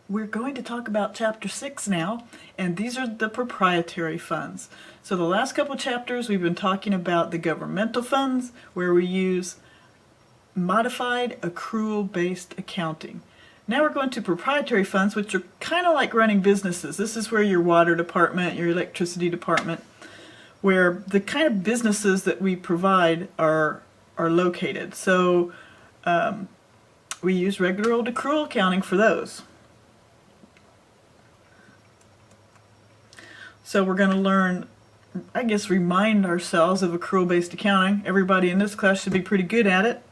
we're going to talk about Chapter 6 now, and these are the proprietary funds. So the last couple chapters we've been talking about the governmental funds, where we use modified accrual-based accounting. Now we're going to proprietary funds, which are kind of like running businesses. This is where your water department, your electricity department, where the kind of businesses that we provide are located. So we use regular old accrual accounting for those. So we're going to learn, I guess, remind ourselves of accrual-based accounting. Everybody in this class should be pretty good at it.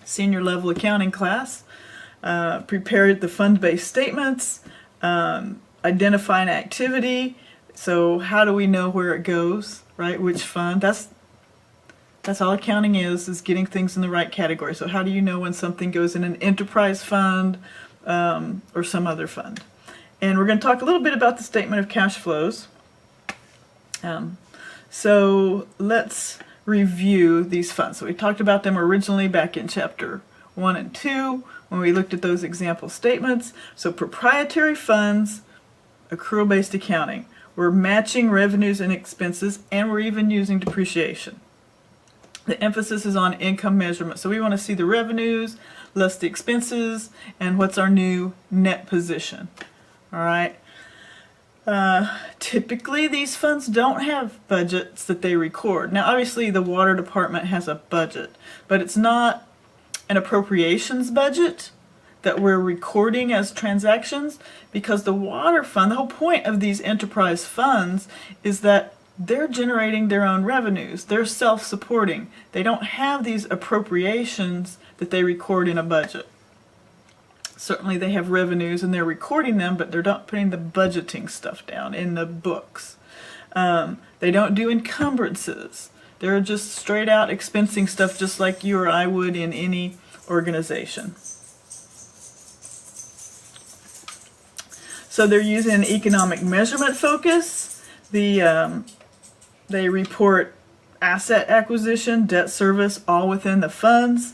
Senior level accounting class. Prepared the fund-based statements, identify an activity. So how do we know where it goes, right? Which fund? That's all accounting is getting things in the right category. So how do you know when something goes in an enterprise fund or some other fund? And we're going to talk a little bit about the statement of cash flows. So let's review these funds. So we talked about them originally back in Chapter 1 and 2 when we looked at those example statements. So proprietary funds, accrual-based accounting. We're matching revenues and expenses, and we're even using depreciation. The emphasis is on income measurement. So we want to see the revenues, less the expenses, and what's our new net position. All right. Typically, these funds don't have budgets that they record. Now, obviously, the water department has a budget, but it's not an appropriations budget that we're recording as transactions, because the water fund, the whole point of these enterprise funds is that they're generating their own revenues. They're self-supporting. They don't have these appropriations that they record in a budget. Certainly they have revenues and they're recording them, but they're not putting the budgeting stuff down in the books. They don't do encumbrances. They're just straight out expensing stuff just like you or I would in any organization. So they're using an economic measurement focus. They report asset acquisition, debt service, all within the funds.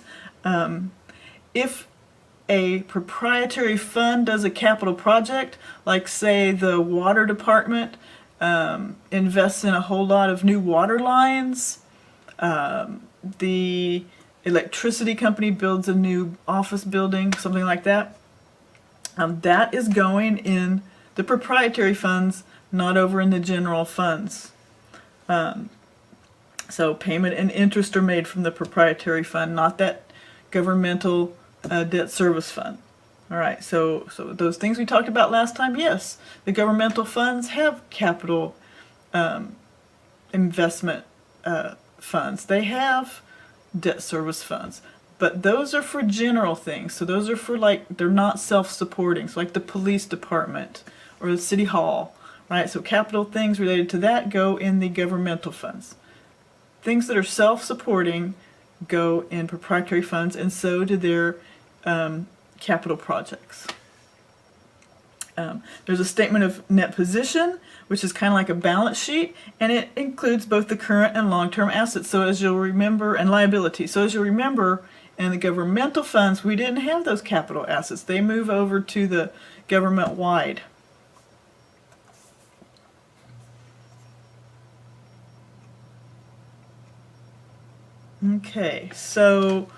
If a proprietary fund does a capital project, like say the water department invests in a whole lot of new water lines, the electricity company builds a new office building, something like that, that is going in the proprietary funds, not over in the general funds. So payment and interest are made from the proprietary fund, not that governmental debt service fund. All right, so those things we talked about last time, yes, the governmental funds have capital investment funds. They have debt service funds, but those are for general things. So those are for, like, they're not self-supporting. So like the police department or the city hall, right? So capital things related to that go in the governmental funds. Things that are self-supporting go in proprietary funds, and so do their capital projects. There's a statement of net position, which is kind of like a balance sheet, and it includes both the current and long-term assets. So as you'll remember, and liabilities. So as you'll remember, in the governmental funds, we didn't have those capital assets. They move over to the government-wide. Okay, so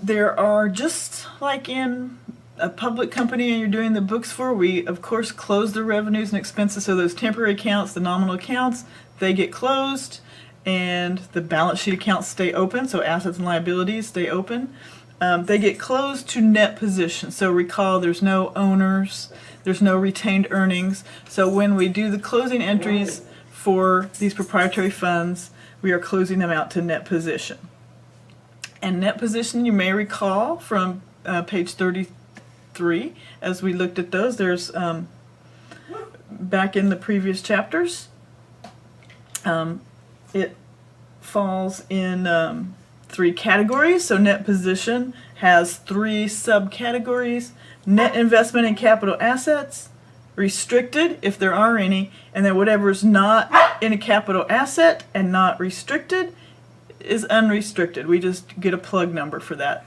there are, just like in a public company and you're doing the books for, we of course close the revenues and expenses. So those temporary accounts, the nominal accounts, they get closed, and the balance sheet accounts stay open. So assets and liabilities stay open. They get closed to net position. So recall, there's no owners, there's no retained earnings. So when we do the closing entries for these proprietary funds, we are closing them out to net position. And net position, you may recall from page 33, as we looked at those, there's back in the previous chapters, it falls in 3 categories. So net position has 3 subcategories: net investment in capital assets, restricted, if there are any, and then whatever's not in a capital asset and not restricted is unrestricted. We just get a plug number for that.